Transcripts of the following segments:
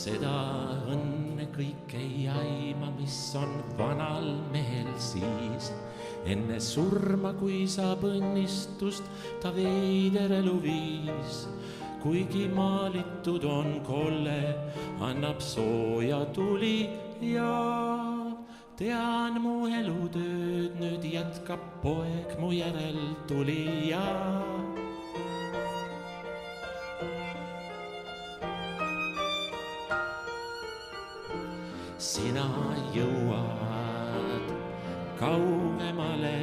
Seda õnne kõik ei aima, mis on vanal mehel siis. Enne surma, kui saab õnnistust, ta veider elu viis. Kuigi maalitud on kolle, annab sooja tuli ja tean mu elutööd nüüd jätkab poeg mu järel tulija. Sina jõuad kaugemale,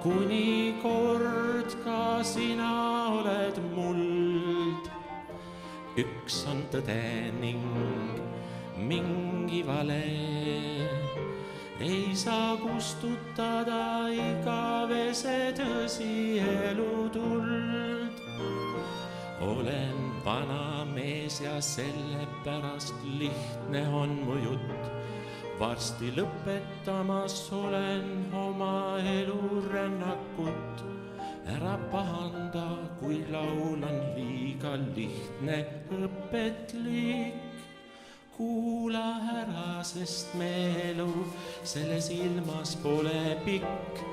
kuni kord ka sina oled muld. Üks on tõde ning mingi vale, ei saa kustutada igavese tõsi elutuld. Olen vana mees ja sellepärast lihtne on mu jutt. Varsti lõpetamas olen oma elurännakut. Ära pahanda, kui laulan liiga lihtne õpetlik. Kuula ära, sest me elu selles ilmas pole pikk.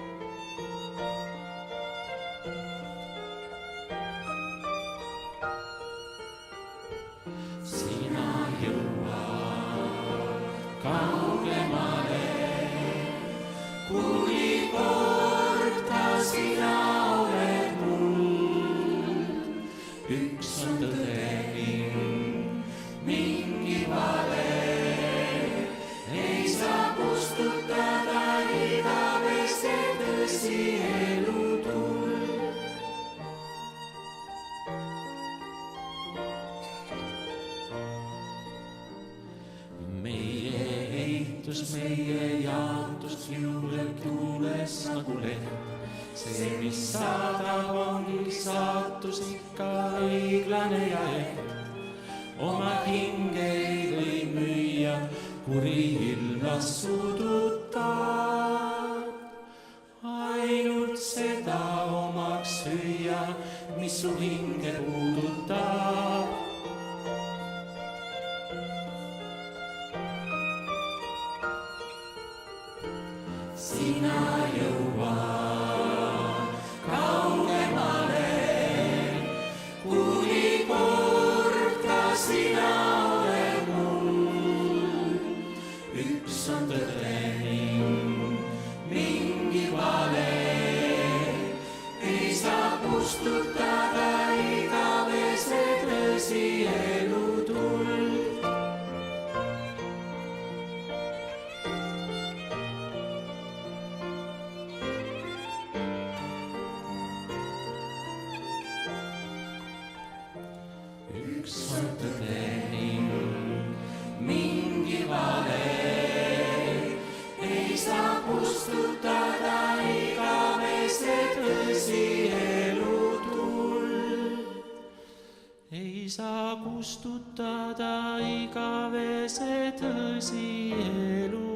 Meie jaotus julgelt tuules nagu leht. See, mis saadab, ongi saatus ikka õiglane ja eht. Oma hinge ei või müüa, kuri ilmas suudutab. Ainult seda omaks süüa, mis su hinge puudutab. Sina jõuad kaugemale, kuni kord ka sina oled mul. Üks on tõde ning mingi vale, ei saa kustutada igavese tõsi elutuld. Üks on tõde ning mingi vale, ei saa kustutada igavese tõsi elutuld. Ei saa kustutada igavese tõsi elutuld.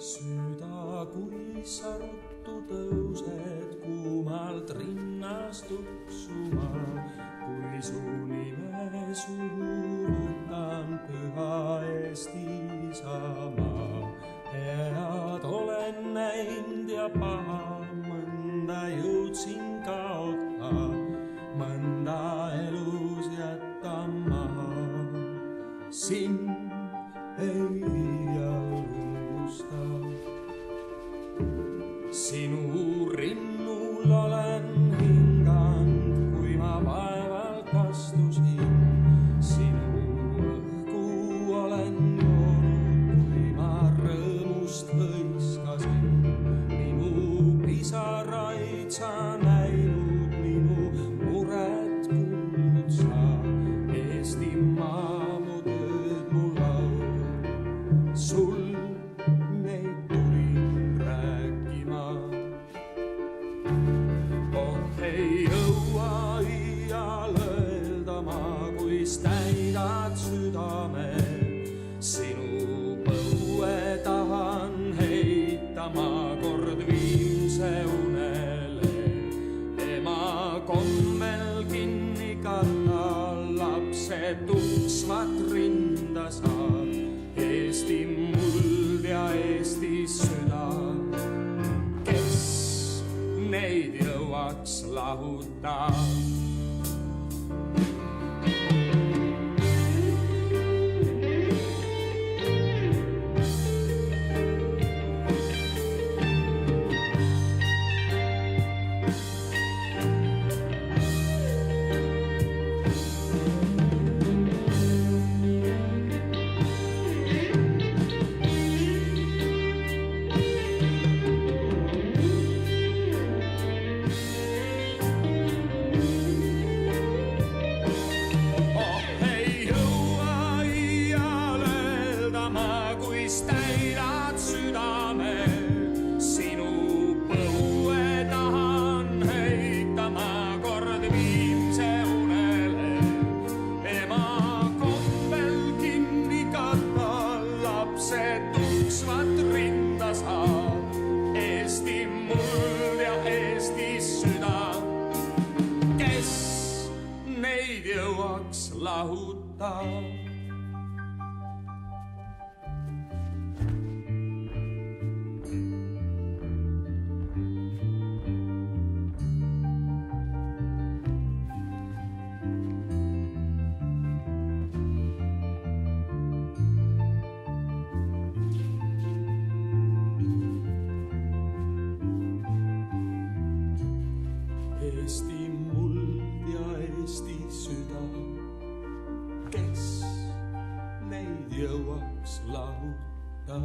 Süda, kui sa ruttu tõused kuumalt rinnast tuksuma, kui su nime suhu võtan püha Eesti Isamaa. Head olen näinud ja paha, mõnda jõudsin kaota, mõnda elus jätta maha. Sind ei sinu rinnul olen hinganud, kui ma vaevalt astusin. Sinu õhku olen joonud, kui ma rõõmust hõiskasin. Minu pisaraid sa näinud, minu muret kuulnud sa. Eestimaa mu tööd mu laul, sul neid tulin rääkima. Ei jõua iial öelda ma, kuis täidad südame. Sinu põue tahan heita ma kord viimse unele. Ema kommel kinni katta, lapsed tuksvat rinda saab. Eesti muld ja Eesti süda, kes neid jõuaks lahuta. Täidad südame, sinu põue tahan heita ma kord viimse unele. Ema kombel kinni katta, lapsed tuksvat rinda saab. Eesti muld ja Eesti süda, kes neid jõuaks lahuta. Eesti muld ja Eesti süda, kes neid jõuaks lahuta.